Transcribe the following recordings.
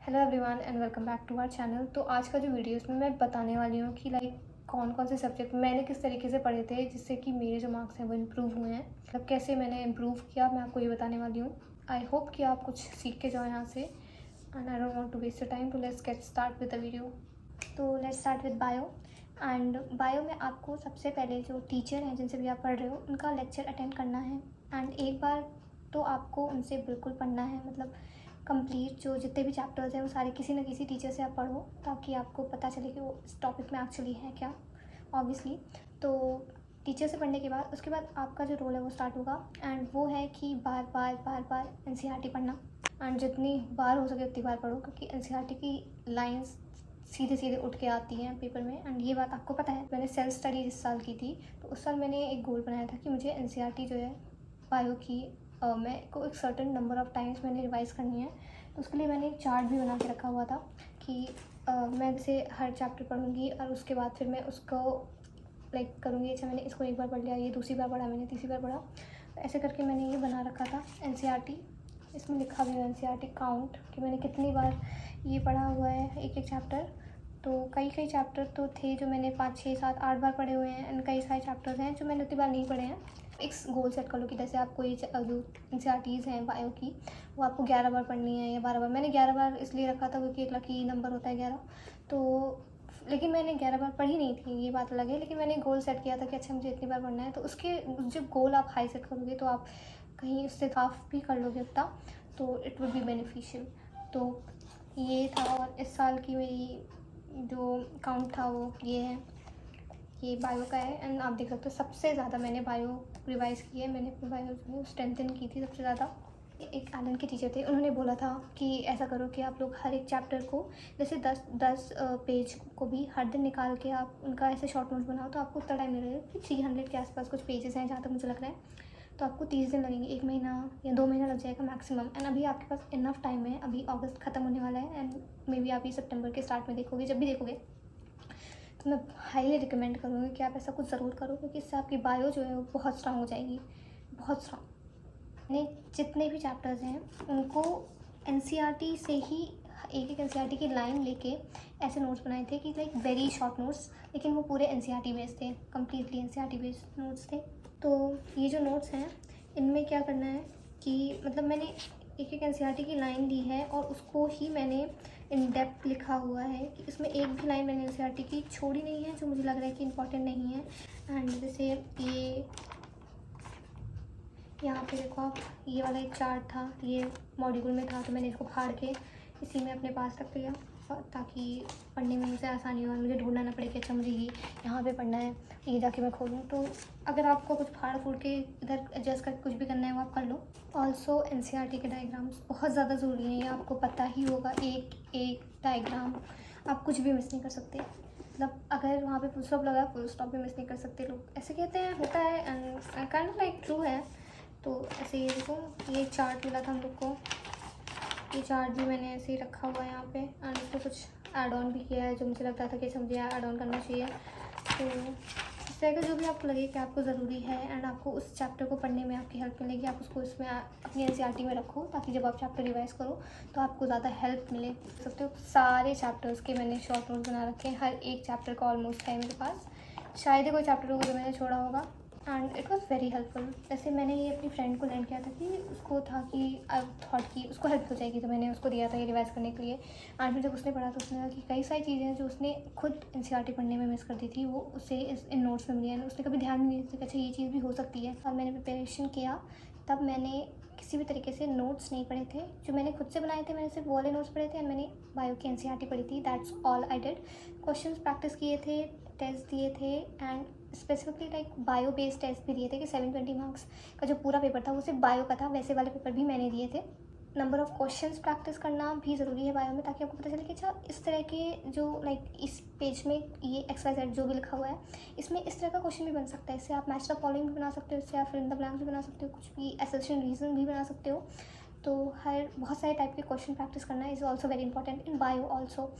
Hello everyone and welcome back to our channel. तो आज का जो वीडियो है उसमें मैं बताने वाली हूँ कि कौन कौन से सब्जेक्ट मैंने किस तरीके से पढ़े थे जिससे कि मेरे जो मार्क्स हैं वो इम्प्रूव हुए हैं। मतलब कैसे मैंने इम्प्रूव किया मैं आपको ये बताने वाली हूँ। आई होप कि आप कुछ सीख के जाओ यहाँ से and I don't want to waste your time. तो let's get start with the video. तो let's start with bio. And bio में आपको सबसे पहले जो टीचर हैं जिनसे भी आप पढ़ रहे हो उनका लेक्चर अटेंड करना है। एंड एक बार तो आपको उनसे बिल्कुल पढ़ना है, मतलब कंप्लीट जो जितने भी चैप्टर्स हैं वो सारे किसी न किसी टीचर से आप पढ़ो ताकि आपको पता चले कि वो इस टॉपिक में एक्चुअली है क्या। ऑब्वियसली तो टीचर से पढ़ने के बाद उसके बाद आपका जो रोल है वो स्टार्ट होगा एंड वो है कि बार बार बार बार एनसीईआरटी पढ़ना। एंड जितनी बार हो सके उतनी बार पढ़ो क्योंकि एनसीईआरटी की लाइंस सीधे सीधे उठ के आती हैं पेपर में। एंड ये बात आपको पता है, मैंने सेल्फ स्टडी इस साल की थी तो उस साल मैंने एक गोल बनाया था कि मुझे एनसीईआरटी जो है बायो की मैं को एक सर्टेन नंबर ऑफ़ टाइम्स मैंने रिवाइज़ करनी है। तो उसके लिए मैंने एक चार्ट भी बना के रखा हुआ था कि मैं जैसे हर चैप्टर पढ़ूँगी और उसके बाद फिर मैं उसको करूँगी। अच्छा मैंने इसको एक बार पढ़ लिया, ये दूसरी बार पढ़ा, मैंने तीसरी बार पढ़ा, ऐसे करके मैंने ये बना रखा था एनसीईआरटी। इसमें लिखा भी है एनसीईआरटी काउंट कि मैंने कितनी बार ये पढ़ा हुआ है एक एक चैप्टर। तो कई कई चैप्टर तो थे जो मैंने 5 6 7 8 बार पढ़े हुए हैं एंड कई सारे चैप्टर्स हैं जो मैंने उतनी बार नहीं पढ़े हैं। एक गोल सेट कर लो कि जैसे आपको ये जो एनसीईआरटीज़ हैं बायो की वो आपको 11 बार पढ़नी है या 12 बार। मैंने 11 बार इसलिए रखा था क्योंकि एक लकी नंबर होता है 11। तो लेकिन मैंने 11 बार पढ़ी नहीं थी, ये बात अलग है, लेकिन मैंने गोल सेट किया था कि अच्छा मुझे इतनी बार पढ़ना है। तो उसके जब गोल आप हाई सेट करोगे तो आप कहीं उससे हाफ भी कर लोगे उतना, तो इट वुड बी बेनिफिशियल। तो ये था और इस साल की मेरी जो काउंट था वो ये है, ये बायो का है। एंड आप देख सकते हो सबसे ज़्यादा मैंने बायो रिवाइज़ की है, मैंने अपनी बायो जो है स्ट्रेंथन की थी सबसे ज़्यादा। एक एलन के टीचर थे, उन्होंने बोला था कि ऐसा करो कि आप लोग हर एक चैप्टर को जैसे 10 पेज को भी हर दिन निकाल के आप उनका ऐसे शॉर्ट नोट्स बनाओ तो आपको उतना टाइम नहीं लगेगा कि 300 के आसपास कुछ पेजेस हैं जहाँ तक मुझे लग रहा है। तो आपको 30 दिन लगेंगे, 1 महीना या 2 महीना लग जाएगा मैक्सिमम। एंड अभी आपके पास इनफ टाइम है, अभी अगस्त ख़त्म होने वाला है एंड मे बी आप ये सितंबर के स्टार्ट में देखोगे। जब भी देखोगे तो मैं हाईली रिकमेंड करूँगी कि आप ऐसा कुछ ज़रूर करो क्योंकि इससे आपकी बायो जो है वो बहुत स्ट्रांग हो जाएगी, बहुत स्ट्रांग। मैंने जितने भी चैप्टर्स हैं उनको एनसीईआरटी से ही एक एक एनसीईआरटी की लाइन लेके ऐसे नोट्स बनाए थे कि वेरी शॉर्ट नोट्स, लेकिन वो पूरे एनसीईआरटी बेस्ड थे, कम्प्लीटली एनसीईआरटी बेस्ड नोट्स थे। तो ये जो नोट्स हैं इनमें क्या करना है कि मतलब मैंने एक एक एनसीईआरटी की लाइन ली है और उसको ही मैंने इन डेप्थ लिखा हुआ है कि इसमें एक भी लाइन मैंने एनसीईआरटी की छोड़ी नहीं है जो मुझे लग रहा है कि इम्पॉर्टेंट नहीं है। एंड जैसे ये यहाँ पे देखो आप, ये वाला एक चार्ट था, ये मॉड्यूल में था तो मैंने इसको फाड़ के इसी में अपने पास रख लिया ताकि पढ़ने में मुझे आसानी हो और मुझे ढूंढना ना पड़े कि अच्छा मुझे ये यहाँ पे पढ़ना है, ये जाके मैं खोलूँ। तो अगर आपको कुछ फाड़ फूड़ के इधर एडजस्ट करके कुछ भी करना है वो आप कर लो। ऑल्सो एनसीईआरटी के डायग्राम्स बहुत ज़्यादा ज़रूरी हैं, ये आपको पता ही होगा। एक एक डायग्राम आप कुछ भी मिस नहीं कर सकते, मतलब अगर वहाँ पे फुल स्टॉप लगा फुल स्टॉप भी मिस नहीं कर सकते। लोग ऐसे कहते हैं, होता है and kind of like true है। तो ऐसे ये देखो, ये चार्ट मिला था हम लोग को, ये चार्ट भी मैंने ऐसे ही रखा हुआ है यहाँ पे एंड इसको कुछ ऐड ऑन भी किया है जो मुझे लगता था कि मुझे ऐड ऑन करना चाहिए। तो इस तरह का जो भी आपको लगे कि आपको ज़रूरी है एंड आपको उस चैप्टर को पढ़ने में आपकी हेल्प मिलेगी, आप उसको इसमें अपनी एनसीईआरटी में रखो ताकि जब आप चैप्टर रिवाइज़ करो तो आपको ज़्यादा हेल्प मिले। देख सकते हो सारे चैप्टर्स के मैंने शॉर्ट नोट बना रखे हैं, हर एक चैप्टर का ऑलमोस्ट है मेरे पास। शायद ही कोई चैप्टर होगा जो मैंने छोड़ा होगा and it was very helpful. जैसे मैंने ये अपनी फ्रेंड को लैंड किया था कि उसको था कि आई थॉट कि उसको हेल्प हो जाएगी तो मैंने उसको दिया था ये रिवाइज़ करने के लिए। एंड फिर जब उसने पढ़ा तो उसने कहा कि कई सारी चीज़ें जो उसने खुद एनसीईआरटी पढ़ने में मिस कर दी थी वो उसे इन नोट्स में मिली है। उसने कभी ध्यान नहीं दिया कि अच्छा ये चीज़ भी हो सकती है। और मैंने प्रिपरेशन किया तब मैंने किसी भी तरीके से नोट्स नहीं पढ़े थे जो मैंने खुद से बनाए थे, मैंने सिर्फ वो वाले नोट्स पढ़े थे एंड मैंने बायो की एनसीईआरटी पढ़ी थी। That's all I did. Questions practice किए थे, टेस्ट दिए थे and specifically bio based test भी दिए थे कि 720 मार्क्स का जो पूरा पेपर था वो सिर्फ बायो का था, वैसे वाले पेपर भी मैंने दिए थे। नंबर ऑफ़ क्वेश्चंस प्रैक्टिस करना भी ज़रूरी है बायो में ताकि आपको पता चले कि अच्छा इस तरह के जो इस पेज में ये XYZ जो भी लिखा हुआ है इसमें इस तरह का क्वेश्चन भी बन सकता है। इससे आप मैच द फॉलोइंग भी बना सकते हो, इससे आप फिल इन द ब्लैंक्स भी बना सकते हो, कुछ भी एसोसिएशन रीज़न भी बना सकते हो। तो हर बहुत सारे टाइप के क्वेश्चन प्रैक्टिस करना is also very important in bio also.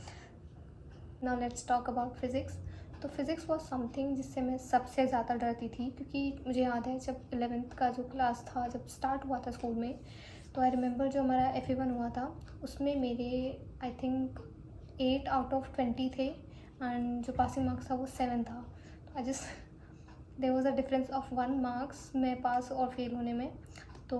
Now let's talk about physics. तो फिज़िक्स वॉज समथिंग जिससे मैं सबसे ज़्यादा डरती थी क्योंकि मुझे याद है जब 11th का जो क्लास था, जब स्टार्ट हुआ था स्कूल में, तो आई रिमेंबर जो हमारा FA1 हुआ था उसमें मेरे आई थिंक 8 आउट ऑफ 20 थे एंड जो पासिंग मार्क्स था वो 7 था। तो I just there was a difference of 1 marks में पास और फेल होने में। तो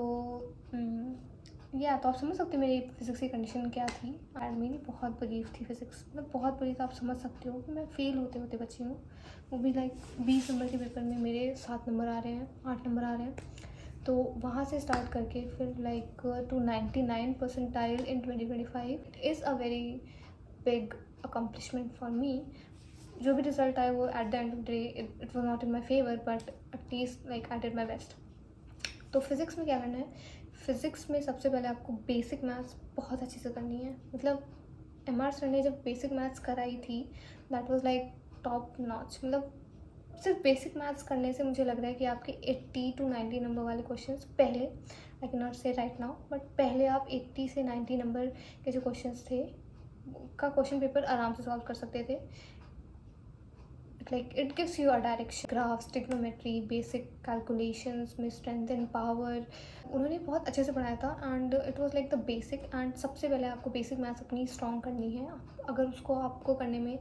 तो आप समझ सकते हो मेरी फिज़िक्स की कंडीशन क्या थी। एंड मेरी बहुत बुरी थी फिज़िक्स, मतलब बहुत बुरी। तो आप समझ सकते हो कि मैं फ़ेल होते होते बची हूँ, वो भी लाइक 20 नंबर के पेपर में मेरे 7 नंबर आ रहे हैं, 8 नंबर आ रहे हैं। तो वहाँ से स्टार्ट करके फिर like to 99 percentile in 2025 it is a very big accomplishment for me. जो भी रिजल्ट आए वो at the end of the day it was not in my favour, but at least like I did my best. तो physics में क्या करना है, physics में सबसे पहले आपको बेसिक मैथ्स बहुत अच्छे से करनी है। मतलब MR सर ने जब बेसिक मैथ्स कराई थी that was like top notch. मतलब सिर्फ बेसिक मैथ्स करने से मुझे लग रहा है कि आपके 80 to 90 नंबर वाले क्वेश्चंस पहले, आई कैन नॉट से राइट नाउ, बट पहले आप 80 से 90 नंबर के जो क्वेश्चंस थे का क्वेश्चन पेपर आराम से सॉल्व कर सकते थे। Like it gives you a direction, graphs, trigonometry, basic calculations में strength and power उन्होंने बहुत अच्छे से पढ़ाया था। And it was like the basic. And सबसे पहले आपको बेसिक मैथ्स अपनी स्ट्रॉन्ग करनी है। अगर उसको आपको करने में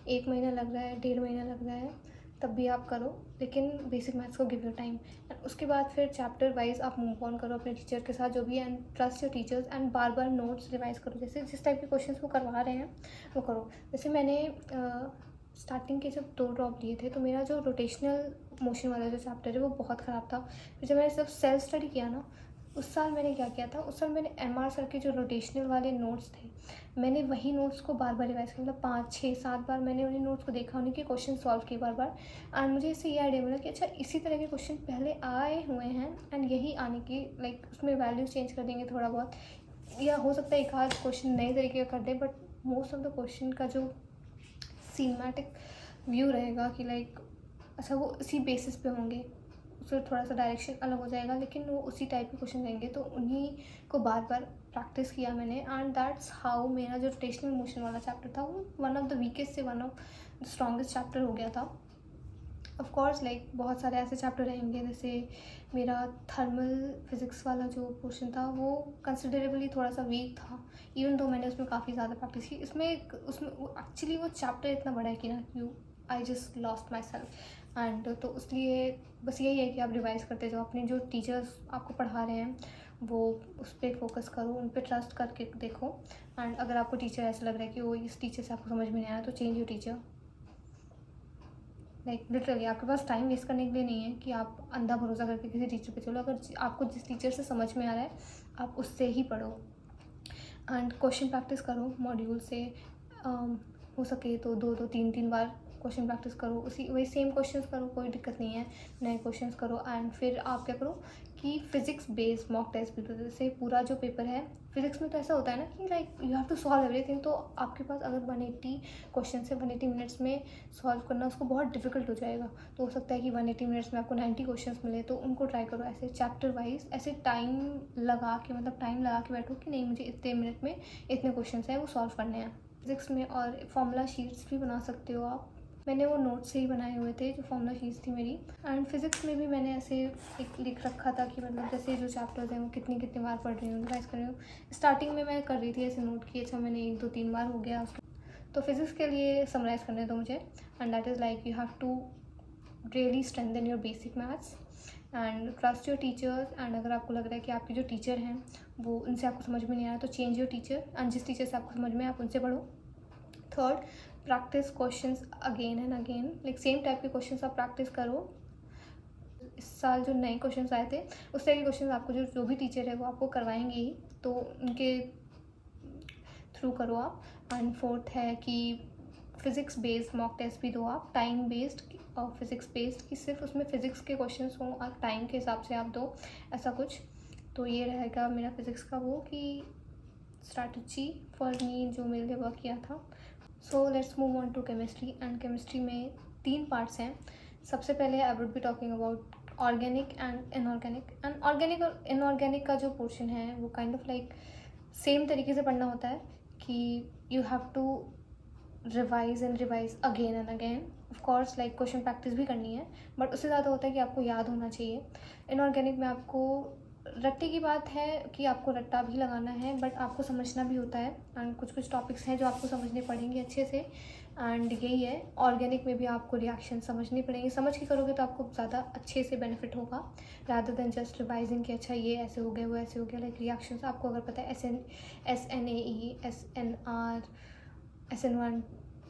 1 महीना लग रहा है, 1.5 महीना लग रहा है, तब भी आप करो, लेकिन बेसिक मैथ्स को गिव योर टाइम। एंड उसके बाद फिर चैप्टर वाइज आप मूव ऑन करो अपने टीचर के साथ जो भी, and trust your teachers and bar bar notes revise करो। जैसे जिस टाइप के क्वेश्चंस वो करवा रहे हैं वो करो। जैसे मैंने स्टार्टिंग के जब 2 ड्रॉप लिए थे तो मेरा जो रोटेशनल मोशन वाला जो चैप्टर है वो बहुत ख़राब था। फिर जब मैंने जब सेल्फ स्टडी किया ना, उस साल मैंने क्या किया था, उस साल मैंने MR सर के जो रोटेशनल वाले नोट्स थे मैंने वही नोट्स को बार बार रिवाइज किया। मतलब 5, 6, 7 बार मैंने उन्हीं नोट्स को देखा, उन्हीं के क्वेश्चन सॉल्व किए बार बार। एंड मुझे इससे ये आइडिया मिला कि अच्छा इसी तरह के क्वेश्चन पहले आए हुए हैं एंड यही आने की लाइक उसमें वैल्यूज चेंज कर देंगे थोड़ा बहुत, या हो सकता है एक आध क्वेश्चन नए तरीके का कर दें, but most of the question का जो सीमेटिक व्यू रहेगा कि लाइक अच्छा वो उसी बेसिस पे होंगे, उससे थोड़ा सा डायरेक्शन अलग हो जाएगा लेकिन वो उसी टाइप के क्वेश्चन रहेंगे। तो उन्हीं को बार बार प्रैक्टिस किया मैंने एंड दैट्स हाउ मेरा जो रोटेशनल मोशन वाला चैप्टर था वो वन ऑफ द वीकेस्ट से one of the strongest chapter हो गया था। ऑफ कोर्स लाइक बहुत सारे ऐसे चैप्टर रहेंगे, जैसे मेरा थर्मल फिज़िक्स वाला जो पोर्शन था वो कंसिडरेबली थोड़ा सा वीक था, इवन तो मैंने उसमें काफ़ी ज़्यादा प्रैक्टिस की। उसमें एक्चुअली वो चैप्टर इतना बड़ा है कि ना you I just lost my self. And तो इसलिए बस यही है कि आप रिवाइज़ करते जाओ, अपने जो टीचर्स आपको पढ़ा रहे हैं वो उस पर फोकस करो, उन पर ट्रस्ट करके देखो। एंड अगर आपको टीचर ऐसा लग रहा है कि वो इस टीचर से आपको समझ में नहीं आया तो change your teacher. Like literally आपके पास टाइम वेस्ट करने के लिए नहीं है कि आप अंधा भरोसा करके किसी टीचर पे चलो। अगर आपको जिस टीचर से समझ में आ रहा है आप उससे ही पढ़ो एंड क्वेश्चन प्रैक्टिस करो मॉड्यूल से। हो सके तो 2-2, 3-3 बार क्वेश्चन प्रैक्टिस करो, उसी वही सेम क्वेश्चंस करो, कोई दिक्कत नहीं है, नए क्वेश्चंस करो। एंड फिर आप क्या करो कि फ़िज़िक्स बेस्ड मॉक टेस्ट भी दो। जैसे पूरा जो पेपर है फिज़िक्स में तो ऐसा होता है ना कि like you have to solve everything. तो आपके पास अगर 180 क्वेश्चन है, 180 मिनट्स में सॉल्व करना उसको बहुत डिफिकल्ट हो जाएगा। तो हो सकता है कि 180 मिनट्स में आपको 90 क्वेश्चन मिले, तो उनको ट्राई करो ऐसे चैप्टर वाइज, ऐसे टाइम लगा के बैठो कि नहीं मुझे इतने मिनट में इतने क्वेश्चन हैं वो सॉल्व करने हैं। फिज़िक्स में और फॉर्मूला शीट्स भी बना सकते हो आप, मैंने वो नोट्स से ही बनाए हुए थे जो फॉर्मूला शीट्स थी मेरी। एंड फिज़िक्स में भी मैंने ऐसे एक लिख रखा था कि मतलब जैसे जो चैप्टर्स हैं वो कितनी बार पढ़ रही हूँ, रिवाइज कर रही हूँ। स्टार्टिंग में मैं कर रही थी ऐसे नोट की, अच्छा मैंने 1-2-3 बार हो गया उसके। तो फिज़िक्स के लिए समराइज़ करने दो मुझे। And that is like you have to really strengthen your basic maths and trust your teachers. And अगर आपको लग रहा है कि आपके जो टीचर हैं वो उनसे आपको समझ में नहीं आ रहा तो चेंज योर टीचर, एंड जिस टीचर से आपको समझ में आप उनसे पढ़ो। Third, practice questions again and again, like same type के क्वेश्चंस आप प्रैक्टिस करो। इस साल जो नए क्वेश्चंस आए थे उस तरह के क्वेश्चंस आपको जो भी टीचर है वो आपको करवाएंगे ही, तो उनके थ्रू करो आप। एंड फोर्थ है कि फ़िज़िक्स बेस्ड मॉक टेस्ट भी दो आप, टाइम बेस्ड और फिज़िक्स बेस्ड, कि सिर्फ उसमें फ़िज़िक्स के क्वेश्चंस हों और टाइम के हिसाब से आप दो, ऐसा कुछ। तो ये रहेगा मेरा फ़िज़िक्स का वो कि स्ट्रैटेजी फॉर मी जो मेरे लिए वर्क किया था। So let's move on to chemistry. And chemistry में 3 पार्ट्स हैं। सबसे पहले I would be talking about organic and inorganic. And organic और इनऑर्गेनिक का जो पोर्शन है वो काइंड ऑफ लाइक सेम तरीके से पढ़ना होता है कि you have to revise again and again. Of course like question practice भी करनी है, बट उससे ज़्यादा होता है कि आपको याद होना चाहिए। इनऑर्गेनिक में आपको रट्टे की बात है कि आपको रट्टा भी लगाना है, बट आपको समझना भी होता है एंड कुछ कुछ टॉपिक्स हैं जो आपको समझने पड़ेंगे अच्छे से। एंड यही है, ऑर्गेनिक में भी आपको रिएक्शन समझनी पड़ेंगे। समझ के करोगे तो आपको ज़्यादा अच्छे से बेनिफिट होगा, रादर देन जस्ट रिवाइजिंग कि अच्छा ये ऐसे हो गया वो ऐसे हो गया। लाइक रिएक्शंस आपको अगर पता है SNAE, SNR, SN1,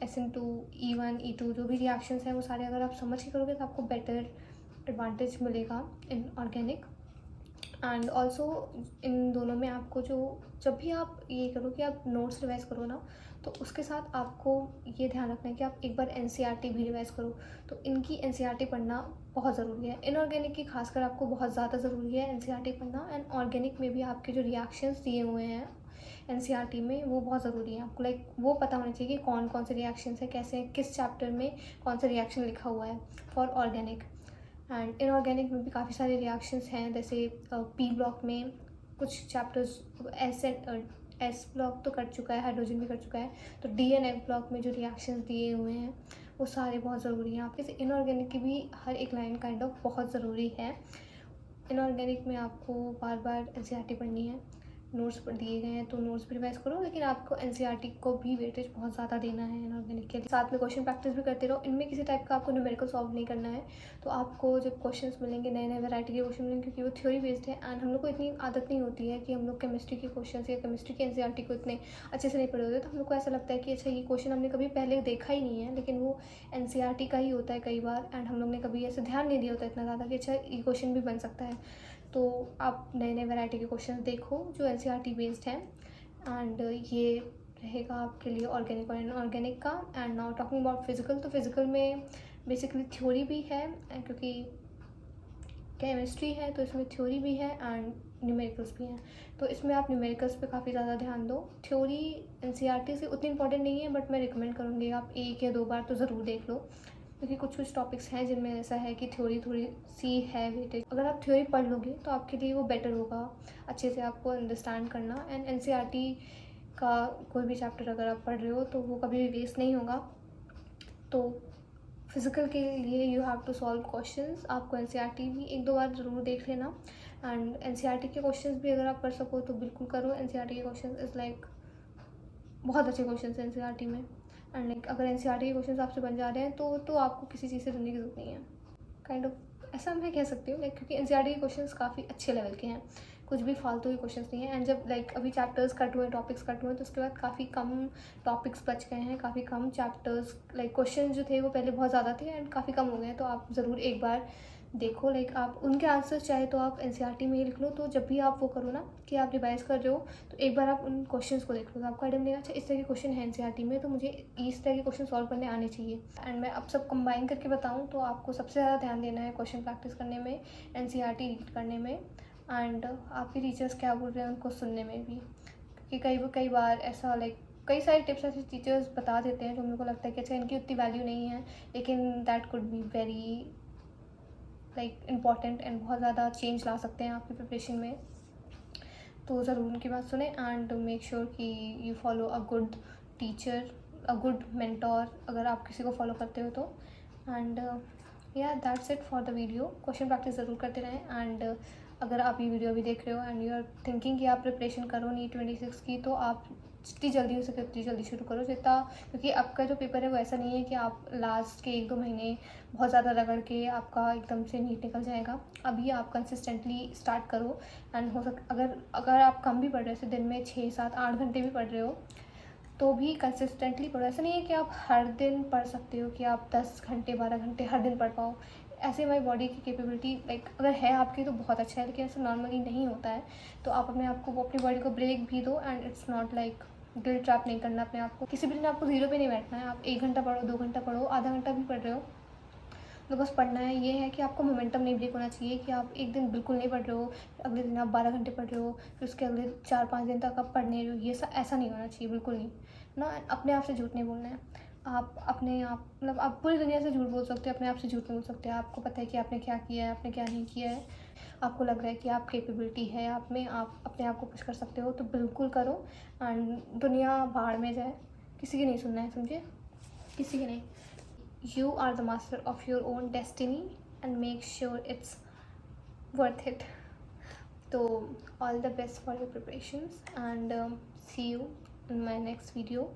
SN2, E1, E2 जो भी रिएक्शंस हैं वो सारे अगर आप समझ के करोगे तो आपको बेटर एडवांटेज मिलेगा in organic. And also in दोनों में आपको जब भी आप ये करो कि आप नोट्स रिवाइज करो ना, तो उसके साथ आपको ये ध्यान रखना है कि आप एक बार NCERT भी रिवाइज करो। तो इनकी NCERT पढ़ना बहुत ज़रूरी है। इनऑर्गेनिक की खासकर आपको बहुत ज़्यादा ज़रूरी है NCERT पढ़ना। एंड ऑर्गेनिक में भी आपके जो रिएक्शंस दिए हुए हैं NCERT में वो बहुत ज़रूरी है। आपको लाइक वो पता होना चाहिए कि कौन कौन से रिएक्शंस है, कैसे किस चैप्टर में कौन सा रिएक्शन लिखा हुआ है फॉर ऑर्गेनिक। एंड इनऑर्गेनिक में भी काफ़ी सारे रिएक्शंस हैं, जैसे P ब्लॉक में कुछ चैप्टर्स, S ब्लॉक तो कर चुका है, हाइड्रोजन भी कर चुका है, तो D एंड F ब्लॉक में जो रिएक्शंस दिए हुए हैं वो सारे बहुत ज़रूरी हैं आपके। इनऑर्गेनिक की भी हर एक लाइन काइंड ऑफ बहुत ज़रूरी है। इनऑर्गेनिक में आपको बार बार NCERT पढ़नी है, नोट्स पर दिए गए हैं तो नोट्स भी रिवाइज करो, लेकिन आपको NCERT को भी वेटेज बहुत ज़्यादा देना है इनऑर्गेनिक के लिए। साथ में क्वेश्चन प्रैक्टिस भी करते रहो। इनमें किसी टाइप का आपको न्यूमेरिकल सॉल्व नहीं करना है। तो आपको जब क्वेश्चंस मिलेंगे, नए नए वैरायटी के क्वेश्चन मिलेंगे, क्योंकि वो थ्योरी बेस्ड है एंड हम लोग को इतनी आदत नहीं होती है कि हम लोग केमिस्ट्री के क्वेश्चन या केमिस्ट्री के NCERT को इतने अच्छे से नहीं पढ़े होते। तो हम लोग को ऐसा लगता है कि अच्छा ये क्वेश्चन हमने कभी पहले देखा ही नहीं है, लेकिन वो NCERT का ही होता है कई बार, एंड हम लोग ने कभी ऐसे ध्यान नहीं दिया होता इतना ज़्यादा कि अच्छा ये क्वेश्चन भी बन सकता है। तो आप नए नए वैरायटी के क्वेश्चन देखो जो NCERT बेस्ड हैं। एंड ये रहेगा आपके लिए ऑर्गेनिक और इनऑर्गेनिक का। And now talking about physical, तो फिजिकल में बेसिकली थ्योरी भी है, क्योंकि केमिस्ट्री है तो इसमें थ्योरी भी है एंड न्यूमेरिकल्स भी हैं। तो इसमें आप न्यूमेरिकल्स पे काफ़ी ज़्यादा ध्यान दो। थ्योरी NCERT से उतनी इंपॉर्टेंट नहीं है, बट मैं रिकमेंड करूँगी आप 1 या 2 बार तो ज़रूर देख लो, क्योंकि कुछ कुछ टॉपिक्स हैं जिनमें ऐसा है कि थ्योरी थोड़ी सी है वेटेज। अगर आप थ्योरी पढ़ लोगे तो आपके लिए वो बेटर होगा, अच्छे से आपको अंडरस्टैंड करना। एंड NCERT का कोई भी चैप्टर अगर आप पढ़ रहे हो तो वो कभी भी वेस्ट नहीं होगा। तो फिज़िकल के लिए you have to solve questions. आपको NCERT भी 1-2 बार ज़रूर देख लेना। एंड NCERT के क्वेश्चंस भी अगर आप कर सको तो बिल्कुल करो। NCERT के क्वेश्चन इज़ लाइक बहुत अच्छे क्वेश्चन हैं NCERT में। एंड लाइक अगर NCERT के क्वेश्चन आपसे बन जा रहे हैं तो आपको किसी चीज़ से डरने की ज़रूरत नहीं है, काइंड ऑफ ऐसा मैं कह सकती हूँ। लाइक क्योंकि NCERT के क्वेश्चंस काफ़ी अच्छे लेवल के हैं, कुछ भी फालतू के क्वेश्चंस नहीं है। एंड जब लाइक अभी चैप्टर्स कट हुए, टॉपिक्स कट हुए, तो उसके बाद काफ़ी कम टॉपिक्स बच गए हैं, काफ़ी कम चैप्टर्स। लाइक क्वेश्चन जो थे वो पहले बहुत ज़्यादा थे एंड काफ़ी कम हो गए हैं। तो आप ज़रूर एक बार देखो, लाइक आप उनके आंसर्स चाहे तो आप NCERT में ही लिख लो। तो जब भी आप वो करो ना कि आप रिवाइज कर रहे हो, तो एक बार आप उन क्वेश्चंस को देख लो, तो आपको आइडिया मिलेगा अच्छा इस तरह के क्वेश्चन है NCERT में, तो मुझे इस तरह के क्वेश्चन सॉल्व करने आने चाहिए। एंड मैं अब सब कंबाइन करके बताऊँ तो आपको सबसे ज़्यादा ध्यान देना है क्वेश्चन प्रैक्टिस करने में, NCERT रीड करने में, एंड आपके टीचर्स क्या बोल रहे हैं उनको सुनने में भी। क्योंकि कई बार ऐसा लाइक कई सारे टिप्स ऐसे टीचर्स बता देते हैं जो मेरे को लगता है कि अच्छा इनकी उतनी वैल्यू नहीं है, लेकिन that could be very like important and बहुत ज़्यादा चेंज ला सकते हैं आपकी प्रिपरेशन में। तो ज़रूर उनकी बात सुने एंड मेक श्योर कि you follow a good teacher, a good mentor, अगर आप किसी को फॉलो करते हो तो। एंड या that's it for the video. Question practice ज़रूर करते रहें। एंड अगर आप ये वीडियो भी देख रहे हो एंड यू आर थिंकिंग कि आप प्रिपरेशन करो NEET 26 की, तो आप जितनी जल्दी हो सके उतनी जल्दी शुरू करो, जितना, क्योंकि आपका जो पेपर है वो ऐसा नहीं है कि आप लास्ट के 1-2 महीने बहुत ज़्यादा रगड़ के आपका एकदम से नीट निकल जाएगा। अभी आप कंसिस्टेंटली स्टार्ट करो। एंड हो सक अगर आप कम भी पढ़ रहे हो, दिन में 6-7-8 घंटे भी पढ़ रहे हो, तो भी कंसिस्टेंटली पढ़ो। ऐसा नहीं है कि आप हर दिन पढ़ सकते हो, कि आप 10 घंटे 12 घंटे हर दिन पढ़ पाओ। ऐसे हमारी बॉडी की कैपेबिलिटी लाइक अगर है आपकी तो बहुत अच्छा है, लेकिन ऐसा नॉर्मली नहीं होता है। तो आप अपनी बॉडी को ब्रेक भी दो। And it's not like guilt trap नहीं करना अपने आप को। किसी भी दिन आपको ज़ीरो पे नहीं बैठना है। आप 1 घंटा पढ़ो, 2 घंटा पढ़ो, आधा घंटा भी पढ़ रहे हो, तो बस पढ़ना है। ये है कि आपको मोमेंटम नहीं ब्रेक होना चाहिए कि आप एक दिन बिल्कुल नहीं पढ़ रहे हो, अगले दिन आप 12 घंटे पढ़ रहे हो, फिर उसके अगले 4-5 दिन तक आप पढ़ नहीं रहे हो। ये ऐसा नहीं होना चाहिए, बिल्कुल नहीं ना। अपने आप से झूठ नहीं बोलना है। आप अपने आप मतलब आप पूरी दुनिया से झूठ बोल सकते हो, अपने आप से झूठ नहीं बोल सकते। आपको पता है कि आपने क्या किया है, आपने क्या नहीं किया है। आपको लग रहा है कि आप कैपेबिलिटी है आप में, आप अपने आप को पुश कर सकते हो, तो बिल्कुल करो। एंड दुनिया बाहर में जाए, किसी की नहीं सुनना है, समझे, किसी की नहीं। You are the master of your own destiny and make sure it's worth it. तो all the best for your preparations and see you in my next video.